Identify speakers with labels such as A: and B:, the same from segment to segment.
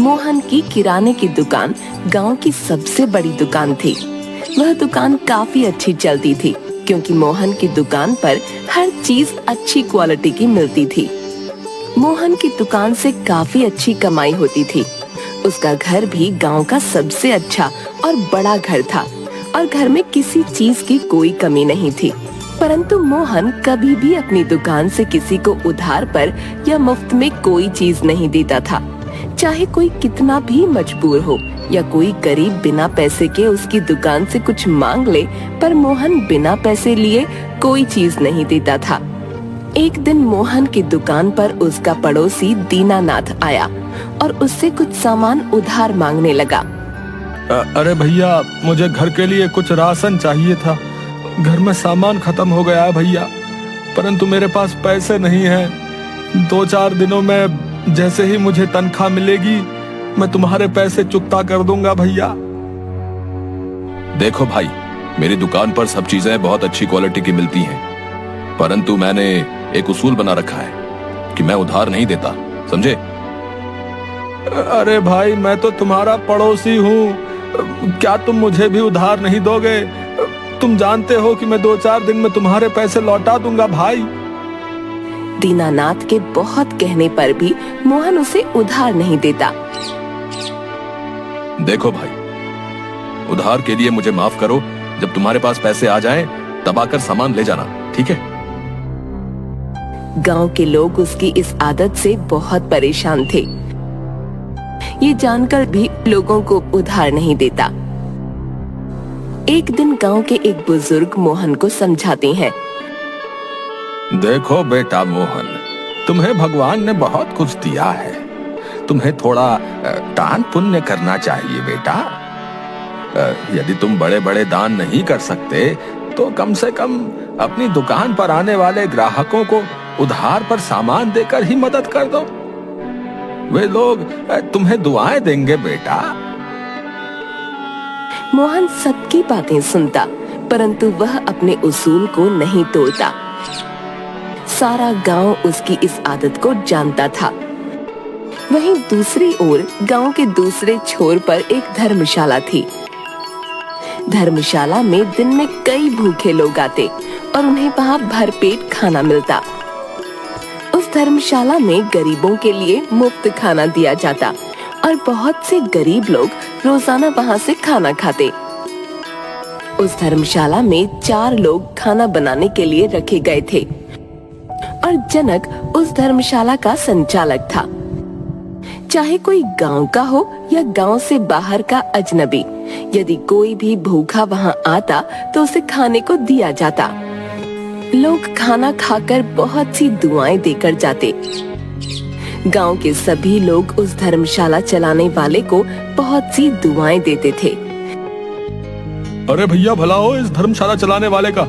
A: मोहन की किराने की दुकान गांव की सबसे बड़ी दुकान थी। वह दुकान काफी अच्छी चलती थी क्योंकि मोहन की दुकान पर हर चीज अच्छी क्वालिटी की मिलती थी। मोहन की दुकान से काफी अच्छी कमाई होती थी। उसका घर भी गांव का सबसे अच्छा और बड़ा घर था और घर में किसी चीज की कोई कमी नहीं थी। परंतु मोहन कभी भी अपनी दुकान से किसी को उधार पर या मुफ्त में कोई चीज नहीं देता था। चाहे कोई कितना भी मजबूर हो या कोई गरीब बिना पैसे के उसकी दुकान से कुछ मांग ले, पर मोहन बिना पैसे लिए कोई चीज नहीं देता था। एक दिन मोहन की दुकान पर उसका पड़ोसी दीनानाथ आया और उससे कुछ सामान उधार मांगने लगा।
B: अरे भैया, मुझे घर के लिए कुछ राशन चाहिए था। घर में सामान खत्म हो गया है भैया, परंतु मेरे पास पैसे नहीं हैं। 2-4 दिनों में जैसे ही मुझे तनख्वाह मिलेगी मैं तुम्हारे पैसे चुकता कर दूंगा भैया।
C: देखो भाई, मेरी दुकान पर सब चीजें बहुत अच्छी क्वालिटी की मिलती हैं, परंतु मैंने एक उसूल बना रखा है कि मैं उधार नहीं देता, समझे?
B: अरे भाई, मैं तो तुम्हारा पड़ोसी हूँ, क्या तुम मुझे भी उधार नहीं दोगे? तुम जानते हो कि मैं 2-4 दिन में तुम्हारे पैसे लौटा दूंगा भाई।
A: दीनानाथ के बहुत कहने पर भी मोहन उसे उधार नहीं देता।
C: देखो भाई, उधार के लिए मुझे माफ करो। जब तुम्हारे पास पैसे आ जाएं, तब आकर सामान ले जाना, ठीक है?
A: गांव के लोग उसकी इस आदत से बहुत परेशान थे। ये जानकर भी लोगों को उधार नहीं देता। एक दिन गांव के एक बुजुर्ग मोहन को समझाते हैं।
C: देखो बेटा मोहन, तुम्हें भगवान ने बहुत कुछ दिया है। तुम्हें थोड़ा दान पुण्य करना चाहिए बेटा। यदि तुम बड़े बड़े दान नहीं कर सकते तो कम से कम अपनी दुकान पर आने वाले ग्राहकों को उधार पर सामान देकर ही मदद कर दो। वे लोग तुम्हें दुआएं देंगे बेटा।
A: मोहन सबकी बातें सुनता, परंतु वह अपने उसूल को नहीं तोड़ता। सारा गांव उसकी इस आदत को जानता था। वहीं दूसरी ओर गांव के दूसरे छोर पर एक धर्मशाला थी। धर्मशाला में दिन में कई भूखे लोग आते और उन्हें वहां भरपेट खाना मिलता। उस धर्मशाला में गरीबों के लिए मुफ्त खाना दिया जाता और बहुत से गरीब लोग रोजाना वहां से खाना खाते। उस धर्मशाला में 4 लोग खाना बनाने के लिए रखे गए थे और जनक उस धर्मशाला का संचालक था। चाहे कोई गांव का हो या गांव से बाहर का अजनबी, यदि कोई भी भूखा वहां आता तो उसे खाने को दिया जाता। लोग खाना खाकर बहुत सी दुआएं देकर जाते। गांव के सभी लोग उस धर्मशाला चलाने वाले को बहुत सी दुआएं देते थे।
B: अरे भैया, भला हो इस धर्मशाला चलाने वाले का,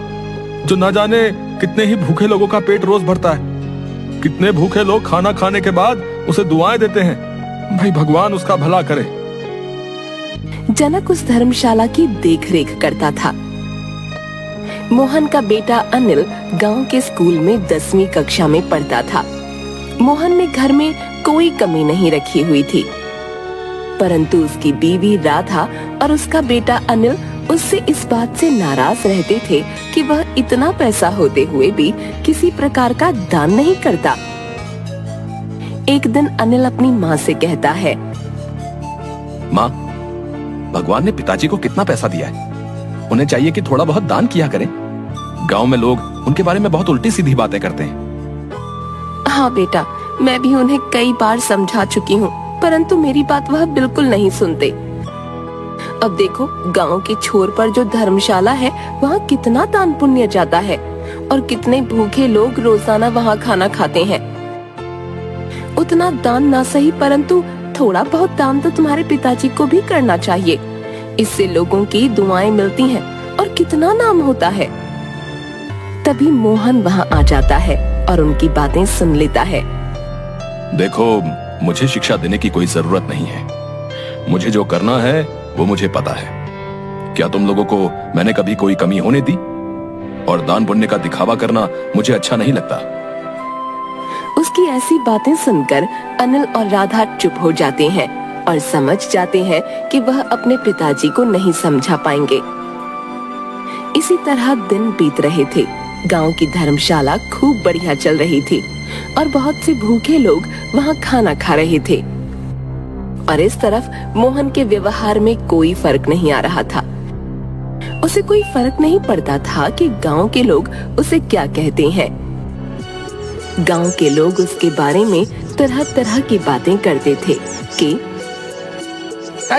B: जो न जाने कितने ही भूखे लोगों का पेट रोज भरता है। कितने भूखे लोग खाना खाने के बाद उसे दुआएं देते हैं। भाई भगवान उसका भला करे।
A: जनक उस धर्मशाला की देखरेख करता था। मोहन का बेटा अनिल गांव के स्कूल में 10वीं कक्षा में पढ़ता था। मोहन ने घर में कोई कमी नहीं रखी हुई थी, परंतु उसकी बीवी राधा और उसका बेटा अनिल उससे इस बात से नाराज रहते थे कि वह इतना पैसा होते हुए भी किसी प्रकार का दान नहीं करता। एक दिन अनिल अपनी माँ से कहता है,
C: माँ, भगवान ने पिताजी को कितना पैसा दिया है, उन्हें चाहिए कि थोड़ा बहुत दान किया करें। गांव में लोग उनके बारे में बहुत उल्टी सीधी बातें करते हैं।
A: हाँ बेटा, मैं भी उन्हें कई बार समझा चुकी हूँ, परंतु मेरी बात वह बिल्कुल नहीं सुनते। अब देखो, गांव के छोर पर जो धर्मशाला है वहाँ कितना दान पुण्य जाता है और कितने भूखे लोग रोजाना वहाँ खाना खाते हैं। उतना दान ना सही, परंतु थोड़ा बहुत दान तो तुम्हारे पिताजी को भी करना चाहिए। इससे लोगों की दुआएं मिलती हैं और कितना नाम होता है। तभी मोहन वहाँ आ जाता है और उनकी बातें सुन लेता है।
C: देखो, मुझे शिक्षा देने की कोई जरूरत नहीं है। मुझे जो करना है वो मुझे पता है। क्या तुम लोगों को मैंने कभी कोई कमी होने दी? और दान पुण्य का दिखावा करना मुझे अच्छा नहीं लगता।
A: उसकी ऐसी बातें सुनकर अनिल और राधा चुप हो जाते हैं। और समझ जाते हैं कि वह अपने पिताजी को नहीं समझा पाएंगे। इसी तरह दिन बीत रहे थे। गांव की धर्मशाला खूब बढ़िया चल रही थी और बहुत से भूखे लोग वहां खाना खा रहे थे। और इस तरफ मोहन के व्यवहार में कोई फर्क नहीं आ रहा था। उसे कोई फर्क नहीं पड़ता था कि गांव के लोग उसे क्या कहते हैं। गांव के लोग उसके बारे में तरह तरह की बातें करते थे कि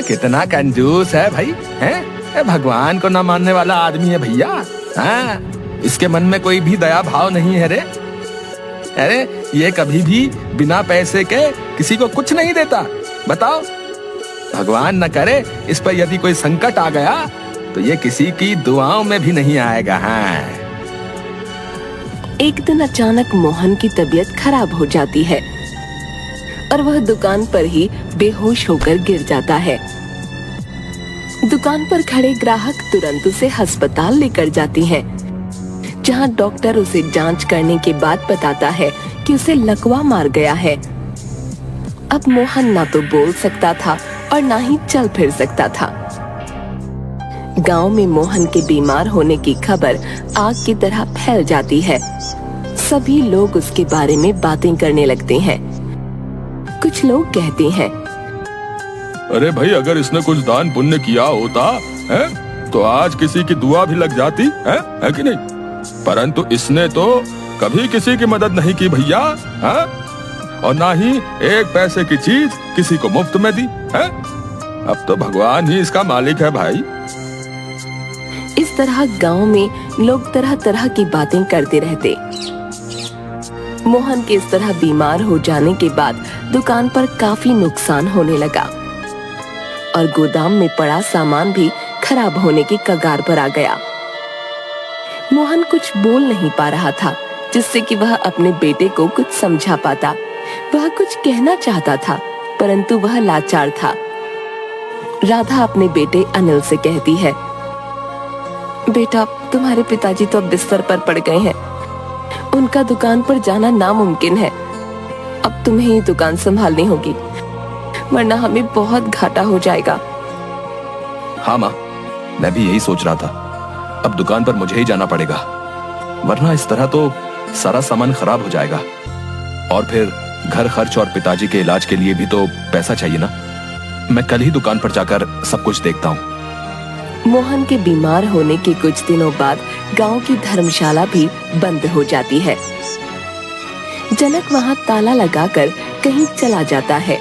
C: कितना कंजूस है भाई, हैं? भगवान को न मानने वाला आदमी है भैया। हाँ, इसके मन में कोई भी दया भाव नहीं है रे। अरे ये कभी भी बिना पैसे के किसी को कुछ नहीं देता। बताओ, भगवान न करे इस पर यदि कोई संकट आ गया तो ये किसी की दुआओं में भी नहीं आएगा। हाँ।
A: एक दिन अचानक मोहन की तबीयत खराब हो जाती है और वह दुकान पर ही बेहोश होकर गिर जाता है। दुकान पर खड़े ग्राहक तुरंत उसे अस्पताल लेकर जाते हैं, जहां डॉक्टर उसे जांच करने के बाद बताता है कि उसे लकवा मार गया है। अब मोहन ना तो बोल सकता था और ना ही चल फिर सकता था। गांव में मोहन के बीमार होने की खबर आग की तरह फैल जाती है। सभी लोग उसके बारे में बातें करने लगते हैं। कुछ लोग कहते हैं,
B: अरे भाई, अगर इसने कुछ दान पुण्य किया होता है तो आज किसी की दुआ भी लग जाती है कि नहीं? परंतु इसने तो कभी किसी की मदद नहीं की भैया, है? और ना ही एक पैसे की चीज किसी को मुफ्त में दी है। अब तो भगवान ही इसका मालिक है भाई।
A: इस तरह गांव में लोग तरह तरह की बातें करते रहते। मोहन के इस तरह बीमार हो जाने के बाद दुकान पर काफी नुकसान होने लगा और गोदाम में पड़ा सामान भी खराब होने की कगार पर आ गया। मोहन कुछ बोल नहीं पा रहा था जिससे कि वह अपने बेटे को कुछ समझा पाता। वह कुछ कहना चाहता था परंतु वह लाचार था। राधा अपने बेटे अनिल से कहती है, बेटा, तुम्हारे पिताजी तो अब बिस्तर पर पड़ गए हैं। उनका दुकान पर जाना नामुमकिन है। अब तुम्हें ही दुकान संभालनी होगी, वरना हमें बहुत घाटा हो जाएगा।
C: हाँ माँ, मैं भी यही सोच रहा था। अब दुकान पर मुझे ही जाना पड़ेगा, वरना इस तरह तो सारा सामान खराब हो जाएगा। और फिर घर खर्च और पिताजी के इलाज के लिए भी तो पैसा चाहिए ना। मैं कल ही दुकान पर जाकर सब कुछ देखता हूँ।
A: मोहन के बीमार होने के कुछ दिनों बाद गांव की धर्मशाला भी बंद हो जाती है। जनक वहां ताला लगाकर कहीं चला जाता है।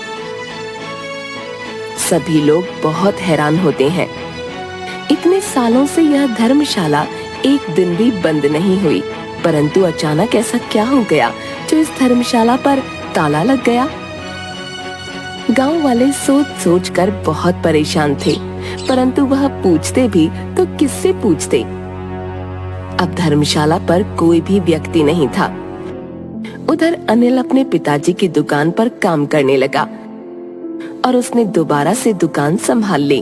A: सभी लोग बहुत हैरान होते हैं। इतने सालों से यह धर्मशाला एक दिन भी बंद नहीं हुई, परंतु अचानक ऐसा क्या हो गया जो इस धर्मशाला पर ताला लग गया? गांव वाले सोच सोच कर बहुत परेशान थे, परंतु वह पूछते भी तो किससे पूछते? अब धर्मशाला पर कोई भी व्यक्ति नहीं था। उधर अनिल अपने पिताजी की दुकान पर काम करने लगा और उसने दोबारा से दुकान संभाल ली।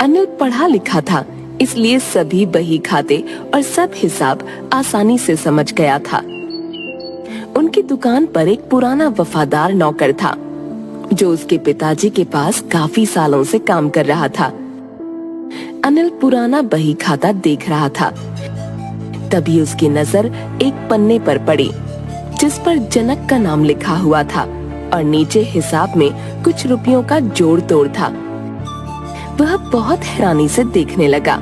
A: अनिल पढ़ा लिखा था, इसलिए सभी बही खाते और सब हिसाब आसानी से समझ गया था। उनकी दुकान पर एक पुराना वफादार नौकर था जो उसके पिताजी के पास काफी सालों से काम कर रहा था। अनिल पुराना बही खाता देख रहा था। तभी उसकी नजर एक पन्ने पर पड़ी जिस पर जनक का नाम लिखा हुआ था और नीचे हिसाब में कुछ रुपयों का जोड़ तोड़ था। वह बहुत हैरानी से देखने लगा।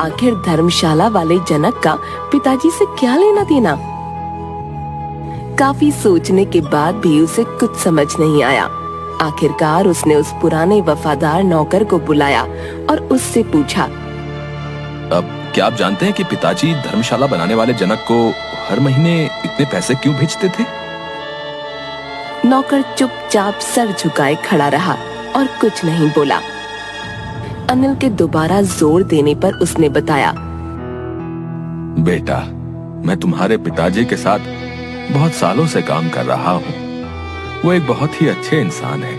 A: आखिर धर्मशाला वाले जनक का पिताजी से क्या लेना देना? काफी सोचने के बाद भी उसे कुछ समझ नहीं आया। आखिरकार उसने उस पुराने वफादार नौकर को बुलाया और उससे पूछा,
C: अब क्या आप जानते हैं कि पिताजी धर्मशाला बनाने वाले जनक को हर महीने इतने पैसे क्यों भेजते थे?
A: नौकर चुपचाप सर झुकाए खड़ा रहा और कुछ नहीं बोला। अनिल के दोबारा जोर देने पर उसने बताया,
C: बेटा, मैं तुम्हारे पिताजी के साथ बहुत सालों से काम कर रहा हूँ। वो एक बहुत ही अच्छे इंसान है।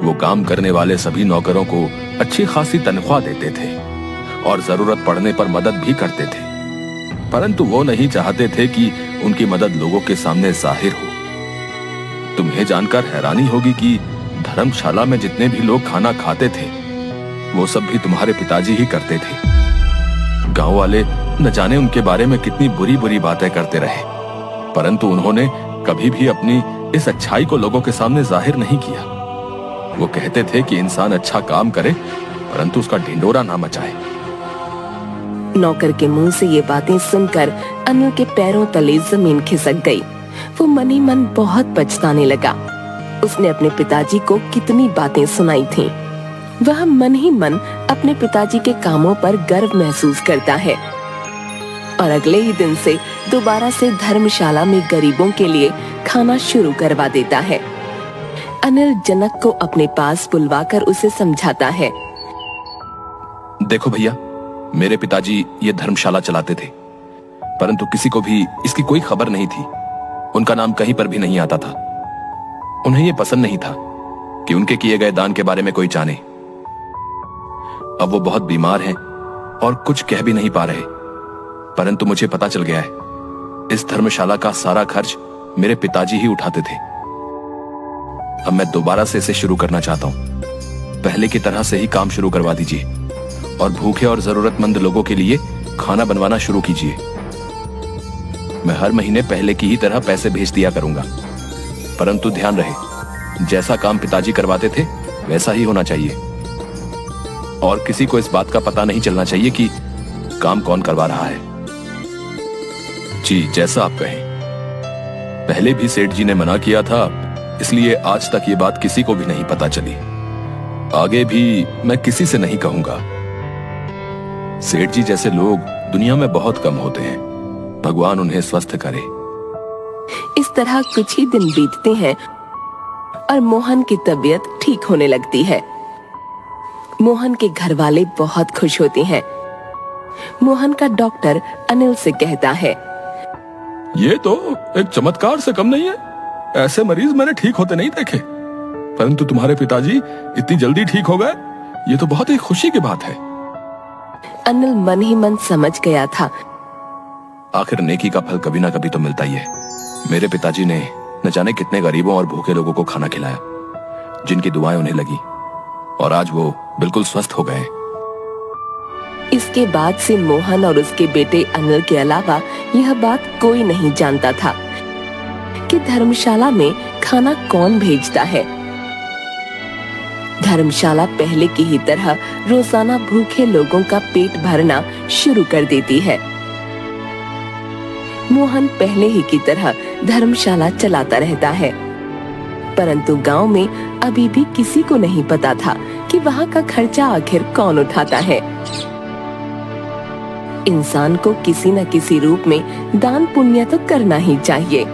C: वो काम करने वाले सभी नौकरों को अच्छी खासी तनख्वाह देते थे और जरूरत पड़ने पर मदद भी करते थे, परंतु वो नहीं चाहते थे कि उनकी मदद लोगों के सामने जाहिर हो। तुम्हें जानकर हैरानी होगी कि धर्मशाला में जितने भी लोग खाना खाते थे वो सब भी तुम्हारे पिताजी ही करते थे। गांव वाले न जाने उनके बारे में कितनी बुरी बुरी बातें करते रहे, परंतु उन्होंने कभी भी अपनी इस अच्छाई को लोगों के सामने जाहिर नहीं किया। वो कहते थे कि इंसान अच्छा काम करे परंतु उसका ढिंडोरा ना मचाए।
A: नौकर के मुंह से ये बातें सुनकर अनिल के पैरों तले जमीन खिसक गई। वो मन ही मन बहुत पछताने लगा। उसने अपने पिताजी को कितनी बातें सुनाई थीं। वह मन ही मन अपने पिताजी के कामों पर गर्व महसूस करता है और अगले ही दिन से दोबारा से धर्मशाला में गरीबों के लिए खाना शुरू करवा देता है। अनिल जनक को अपने पास बुलवाकर उसे समझाता है।
C: देखो भैया, मेरे पिताजी ये धर्मशाला चलाते थे, परंतु किसी को भी इसकी कोई खबर नहीं थी। उनका नाम कहीं पर भी नहीं आता था। उन्हें यह पसंद नहीं था कि उनके किए गए दान के बारे में कोई जाने। अब वो बहुत बीमार हैं और कुछ कह भी नहीं पा रहे, परंतु मुझे पता चल गया है इस धर्मशाला का सारा खर्च मेरे पिताजी ही उठाते थे। अब मैं दोबारा से इसे शुरू करना चाहता हूं। पहले की तरह से ही काम शुरू करवा दीजिए और भूखे और जरूरतमंद लोगों के लिए खाना बनवाना शुरू कीजिए। मैं हर महीने पहले की ही तरह पैसे भेज दिया करूंगा, परंतु ध्यान रहे जैसा काम पिताजी करवाते थे वैसा ही होना चाहिए और किसी को इस बात का पता नहीं चलना चाहिए कि काम कौन करवा रहा है। जी, जैसा आप कहें। पहले भी सेठ जी ने मना किया था, इसलिए आज तक ये बात किसी को भी नहीं पता चली। आगे भी मैं किसी से नहीं कहूंगा। सेठ जी जैसे लोग दुनिया में बहुत कम होते हैं। भगवान उन्हें स्वस्थ करे।
A: इस तरह कुछ ही दिन बीतते हैं और मोहन की तबीयत ठीक होने लगती है। मोहन के घर वाले बहुत खुश होते हैं। मोहन का डॉक्टर अनिल से कहता है,
B: ये तो एक चमत्कार से कम नहीं है। ऐसे मरीज मैंने ठीक होते नहीं देखे, परंतु तुम्हारे पिताजी इतनी जल्दी ठीक हो गए, ये तो बहुत ही खुशी की बात है।
A: अनिल मन ही मन समझ गया था
C: आखिर नेकी का फल कभी ना कभी तो मिलता ही है। मेरे पिताजी ने न जाने कितने गरीबों और भूखे लोगों को खाना खिलाया, जिनकी दुआएं उन्हें लगी और आज वो बिल्कुल स्वस्थ हो गए।
A: इसके बाद से मोहन और उसके बेटे अनिल के अलावा यह बात कोई नहीं जानता था कि धर्मशाला में खाना कौन भेजता है। धर्मशाला पहले की ही तरह रोजाना भूखे लोगों का पेट भरना शुरू कर देती है। मोहन पहले ही की तरह धर्मशाला चलाता रहता है, परंतु गांव में अभी भी किसी को नहीं पता था कि वहां का खर्चा आखिर कौन उठाता है। इंसान को किसी न किसी रूप में दान पुण्य तो करना ही चाहिए।